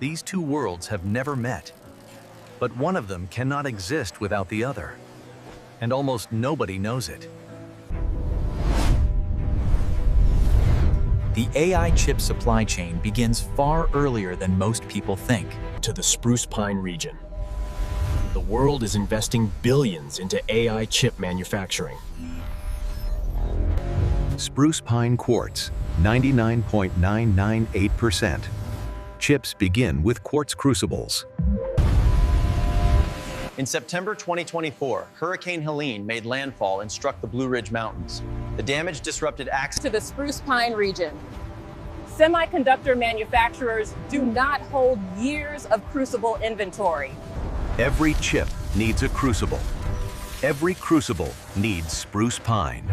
These two worlds have never met, but one of them cannot exist without the other, and almost nobody knows it. The AI chip supply chain begins far earlier than most people think. To the Spruce Pine region. The world is investing billions into AI chip manufacturing. Spruce Pine quartz, 99.998%. Chips begin with quartz crucibles. In September 2024, Hurricane Helene made landfall and struck the Blue Ridge Mountains. The damage disrupted access to the Spruce Pine region. Semiconductor manufacturers do not hold years of crucible inventory. Every chip needs a crucible. Every crucible needs spruce pine.